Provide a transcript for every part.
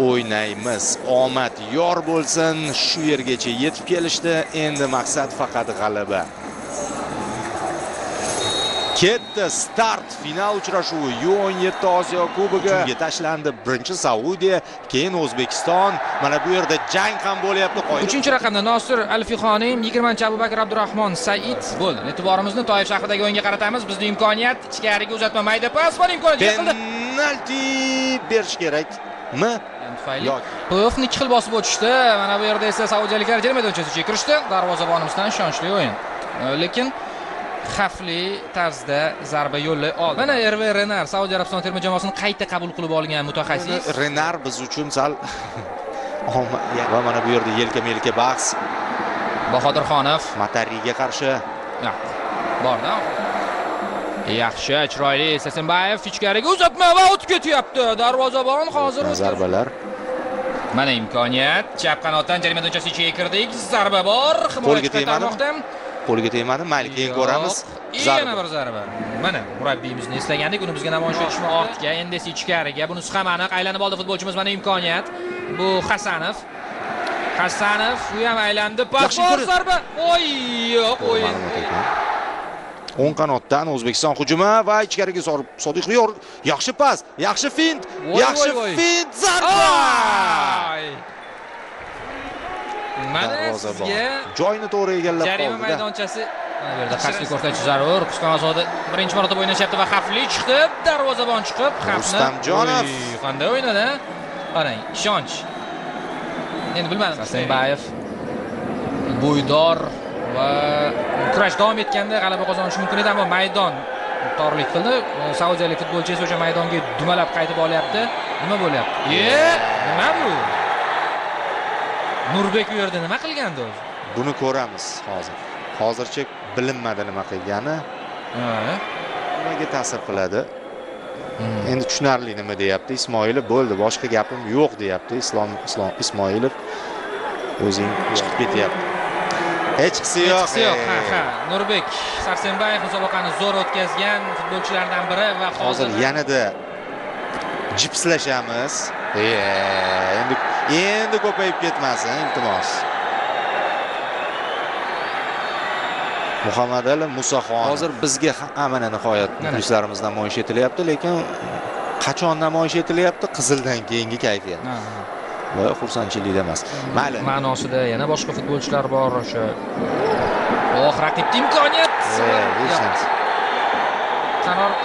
o'ynaymiz. Omad yor bo'lsin. Shu yergacha yetib kelishdi. Endi maqsad faqat g'alaba. Ketdi start final uchrashuvi U17 Osiyo Kubogi tashlandi. Birinchi Saudiya, keyin O'zbekiston. Mana bu yerda jang ham bo'lyapti. 3-raqamda Nosir Alfixonim, 20-chi Abubakar Abdurahmon Said. Bo'ldi. E'tiborimizni Toyib shahridagi o'yinga qaratamiz. Bizning imkoniyat ichkariga uzatma mayda pas bor, imkoniyat yiqildi. Penalti berish kerakmi? Tufayli To'yevni 2 xil bosib o'tishdi. Mana bu yerda esa saudiyaliklar jarima maydonchasiga kirishdi. Darvozabonimizdan ishonchli o'yin. Lekin xavfli tarzda zarba yo'llay oldi. Mana Herve Renar Saudiya Arabistoni terma jamoasini qayta qabul qilib olgan mutaxassis. Renar biz uchun sal va mana bu yerda yelka-melka bahs. Bahodirxonov Matariga qarshi. Borda. Yaxshi, chiroyli Sasenbayev ichkariga uzatma va o'tib ketyapti. Darvozabon hozir zarbalar. Mana imkoniyat. Chap qanotdan jarima maydonchasi ichiga kirdik. Zarba bor. Himoyaga qaytarmoqda. Qo'lga tegmadi. Mayli, keyin ko'ramiz. Yana bir zarba. Mana murabbiyimizni eslagandik, uni bizga namoyish etishmi ortga, endi esa ichkariga. Bunisi ham aniq aylanib oldi futbolchimiz. Mana imkoniyat. Bu Hasanov. Hasanov u ham aylandi. Pas bor zarba. Oy, yo'q o'yin. O'ng qanotdan O'zbekiston hujumi va ichkariga Sodiqov. Yaxshi pas, yaxshi fint, yaxshi fint, zarba. Mana sizga joyni to'g'ri egallab qoldi. Jarima maydonchasi. Mana bu yerda qasdli ko'rsatish zarur. Qisqa masofada birinchi marotaba o'ynashyapti va xavfli chiqdi. Darvozabon chiqib, xavfni. Rustamjonov qanday o'ynadi? Qarang, ishonch. Endi bilmadim. Sasenbayev bo'ydor va kurash davom etganda g'alaba qozonishi mumkin edi, ammo maydon torlik qildi. Saudiyalik futbolchi esa o'sha maydonga dumalab qaytib olyapti. Nima bo'lyapti? Nima bu? Nurbek u yerda nima qilgandi o'zi? Buni ko'ramiz hozir. Hozircha bilinmadi nima qilgani. Nimaga ta'sir qiladi? Endi tushunarli nima deyapti Ismoilov. Bo'ldi, boshqa gapim yo'q deyapti Islom Ismoilov. O'zing chiqib ketyapti. Hech qisi yo'q. Ha. Nurbek Sarsenbayev musobaqani zo'r o'tkazgan futbolchilardan biri va hozir yanada jipslashamiz. Endi ko'payib ketmasin, iltimos. Muhammadali Musaxon. Hozir bizga mana nihoyat muxlislarimiz namoyish etilyapti, lekin qachon namoyish etilyapti? Qizildan keyingi kayfiyat. Va xursandchilikda emas. Mayli. Ma'nosida yana boshqa futbolchilar bor o'sha. Raqibda imkoniyat.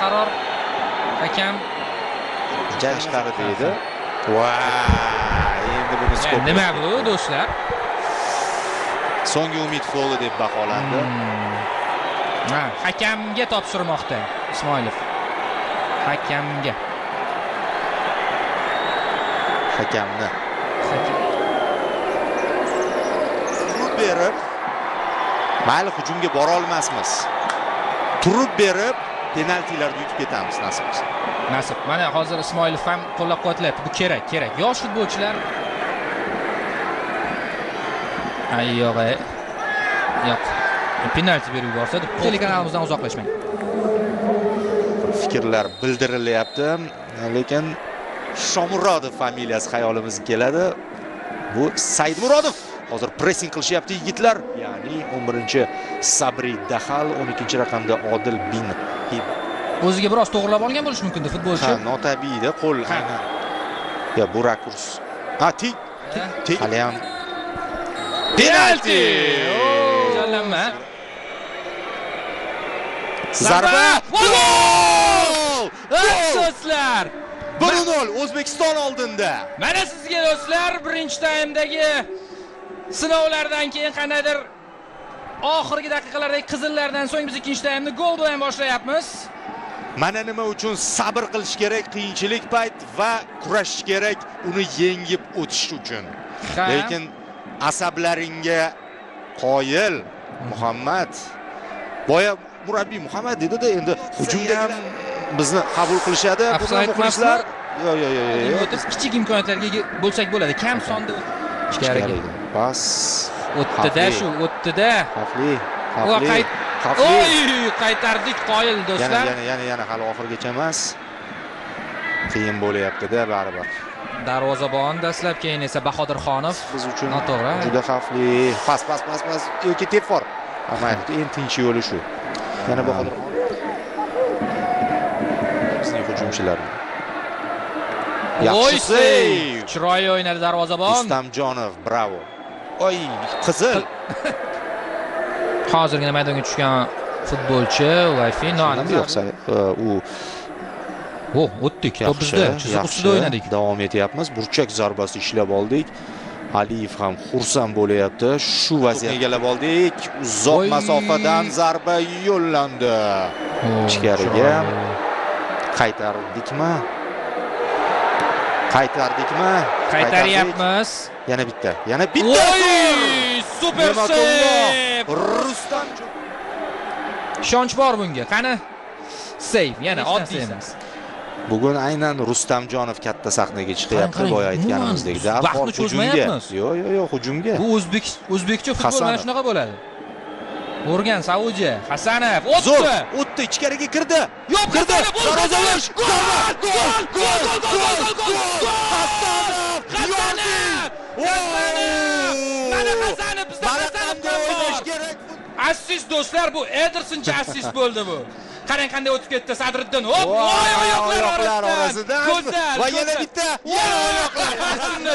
Qaror. Hakam jang chiqardi deydi. Endi bunisi ko'p. Nima bu do'stlar? So'nggi umid foli deb baholandi. Hakamga topshirmoqda Ismoilov. Hakamni. Turib berib, mayli hujumga bora olmasmiz. Turib berib, penaltilarni yutib ketamiz nasib. Mana hozir Ismoilov ham qo'llab-quvvatlayapti. Bu kerak. Yosh futbolchilar yo'q. Penalti berib yuborsa, telekanalımızdan uzoqlashmang. Fikrlar bildirilyapti, lekin Shomurodov familiyasi xayolimizga keladi. Bu Saidmurodov. Hozir pressing qilishyapti yigitlar. Ya'ni 11-chi Sabri Dahal, 12-raqamda Odil bin. O'ziga biroz to'g'rilab olgan bo'lishi mumkin futbolchi. Notabiiyda qo'l. Bu rakurs. Tik. Hali ham penalti. Jallanma. Zarba! Gol! Do'stlar! 1-0 O'zbekiston oldinda. Mana sizga do'stlar, birinchi taymdagi sinovlardan keyin qanaydir oxirgi daqiqalardagi qizillardan so'ng biz ikkinchi taymni gol bilan boshlayapmiz. Mana nima uchun sabr qilish kerak, qiyinchilik payt va kurashish kerak uni yengib o'tish uchun. Lekin asablaringga qoyil Muhammad. Boya murabbiy Muhammad dedi-da, endi hujumda ham bizni qabul qilishadi. Bu muxlislar yo'q. Biz kichik imkoniyatlarga bo'lsak bo'ladi. Kam sonda ichkariga. Pas. O'tdi-da, Xavfli. Qaytardik qoyil do'stlar. Yana hali oxirgacha emas. Qiyin bo'layapti-da baribir. darvozabon dastlab, keyin esa Bahodirxonov. Biz uchun noto'g'ri. juda xavfli. Pas yoki tepfor. Amayli, eng tinch yo'li shu. Yana Bahodirxonov. Bizning hujumchilar. Yaxshi seyv. Chiroyli o'ynadi darvozabon. Rustamjonov, bravo. Oy, qizil. Hozirgina maydonga tushgan futbolchi Wi-Fi noaniq yo'qsa u o'tdik. To'p bizda, chiziq ustida o'ynadik. Davom etyapmiz. Burchak zarbasi ishlab oldik. Aliyev ham xursand bo'layapti. Shu vaziyatni egallab oldik. Uzoq masofadan zarba yo'llandi. Ichkariga qaytardikmi? Qaytaryapmiz. Yana bitta. Super seyv! Rustam. Ishonch bor bunga. Qani? Seyv, yana oddiy emas. Bugun aynan Rustamjonov katta sahnaga chiqyapti, boya aytganimizdek. Vaqtni cho'zmayapmiz. Yo'q, hujumga. Bu o'zbekcha futbol mana shunaqa bo'ladi. O'rgan Saudiya, Hasanov o'tdi, ichkariga kirdi. Kirdi. Darvozalash. Gol! Mana Hasanov bizda o'ynash kerak. Assist do'stlar, bu Edersoncha assist bo'ldi bu. Qarang qanday o'tib ketdi Sadriddin. Hop, oyoqlar orasidan. Go'zal. Va yana bitta.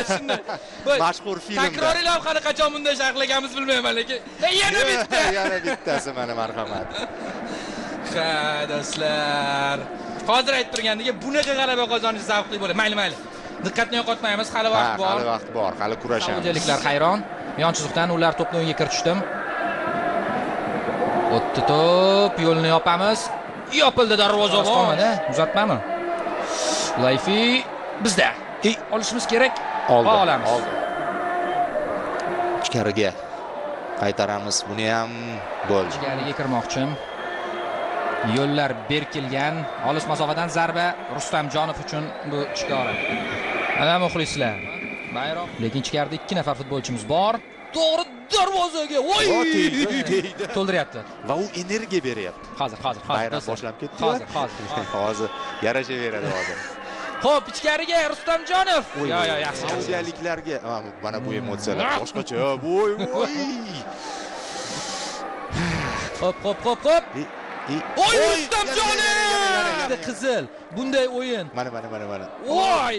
Shunday. Mashhur filmda. Takroriy lavhani qachon bunday sharhlaganimiz bilmayman, lekin yana bitta. Yana bittasi mana marhamat. Ha, do'stlar. Hozir aytib turgandek, bunaqa g'alaba qozonish zavqli bo'ladi. Mayli. Diqqatni yo'qotmaymiz, hali vaqt bor. Hali vaqt bor, hali kurashamiz. Saudiyaliklar hayron. Yon chiziqdan ular to'pni o'yinga kiritishdim. O'tdi to'p, yo'lni yopamiz. Yopildi darvozabon. Uzatmami? Wi-Fi bizda. Olishimiz kerak. Olamiz. Ichkariga qaytaramiz. Buni ham gol. Ichkariga kirmoqchi. Yo'llar berkilgan. Olis masofadan zarba Rustamjonov uchun bu chikora. Ana muxlislar. Bayroq. Lekin ichkarida 2 nafar futbolchimiz bor. To'g'ri darvozaga. To'ldiryapti. Va u energiya beryapti. Hozir. Bayroq boshlab ketdi. Hozir yarashaveradi hozir. Xo'p, ichkariga Rustamjonov. Yaxshi. Saudiyaliklarga mana bu emotsiyalar boshqacha. Voy. Hop. Rustamjonov! Qizil. Bunday o'yin. Mana. Voy!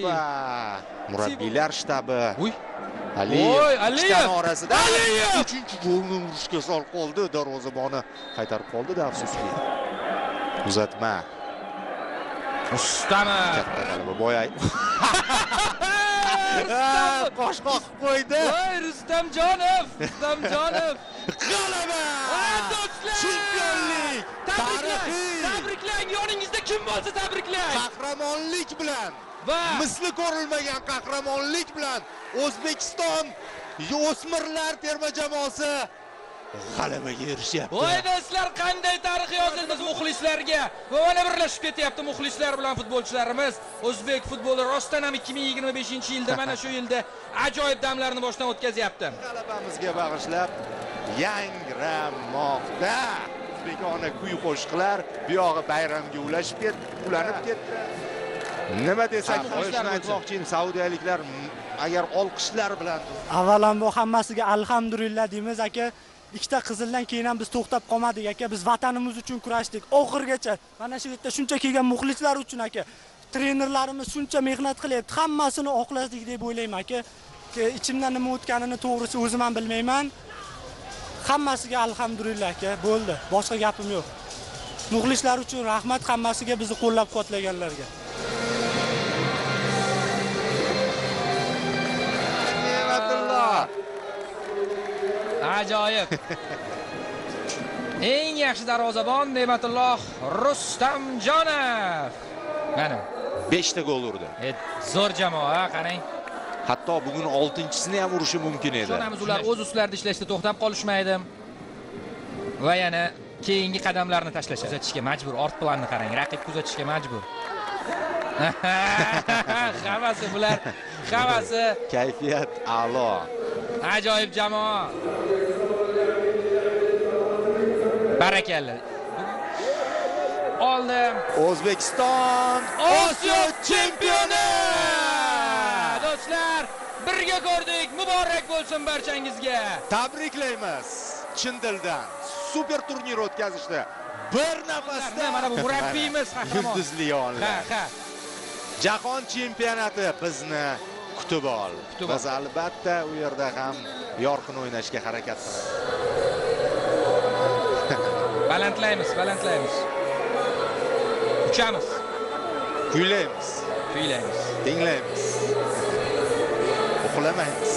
Murabbiylar shtabi. Aliyev orasida 3-golni urishga sal qoldi. Darvozaboni qaytarib qoldi-da, afsuski. Uzatma. Rustamov. Katta g'alaba boyay. Qo'shqoq qo'ydi. Voy Rustamjonov. G'alaba! Do'stlar! Chempionlik! Tabriklang! Yoningizda kim bo'lsa tabriklang! Qahramonlik bilan va misli ko'rilmagan qahramonlik bilan O'zbekiston o'smirlar terma jamoasi g'alabaga erishyapti. Voy do'stlar, qanday tarix yozildi muxlislarga. Va mana birlashib ketyapti muxlislar bilan futbolchilarimiz. O'zbek futboli rostdan ham 2025-yilda mana shu yilda ajoyib damlarni boshdan o'tkazyapti. G'alabamizga bag'ishlab yangramoqda. O'zbekona kuy-qo'shiqlar bu yog'i bayramga ulashib ketdi, ulanib ketdi. Nima desak, qo'shni aytmoqchiyim, saudiyaliklar agar olqishlar bilan avvalambor hammasiga alhamdulillah deymiz aka. Ikkita qizildan keyin ham biz to'xtab qolmadik aka. Biz vatanimiz uchun kurashdik oxirgacha. Mana shu yerda shuncha kelgan muxlislar uchun aka. Trenerlarimiz shuncha mehnat qilyapti. Hammasini oqladik deb o'ylayman aka. Ichimdan nima o'tganini to'g'risi o'zim ham bilmayman. Hammasiga alhamdulillah aka. Bo'ldi. Boshqa gapim yo'q. Muxlislar uchun rahmat, hammasiga bizni qo'llab-quvvatlaganlarga. Ajoyib. Eng yaxshi darvozabon Ne'matulloh Rustamjonov. Mana 5 ta gol urdi. Zo'r jamoa, qarang. Hatto bugun 6-chisini ham urishi mumkin edi. Ishonamiz, ular o'z ustlarida ishlashda to'xtab qolishmaydi. Va yana keyingi qadamlarni tashlashga, kuzatishga majbur. Ort planni qarang, raqib kuzatishga majbur. Hammasi bular, hammasi kayfiyat a'lo. Ajoyib jamoa. Barakalla. Oldi. O'zbekiston Osiyo chempioni! birga ko'rdik. Muborak bo'lsin barchangizga. Tabriklaymiz. Chin dildan super turnir o'tkazishdi. Bir nafasda mana bu murabbiyimiz qahramon. Yulduzli yonlar. Ha. Jahon chempionati bizni kutib ol. Biz albatta u yerda ham yorqin o'ynashga harakat qilamiz. Balandlaymiz. Uchamiz. Kuylaymiz. Tinglaymiz. Uxlamaymiz.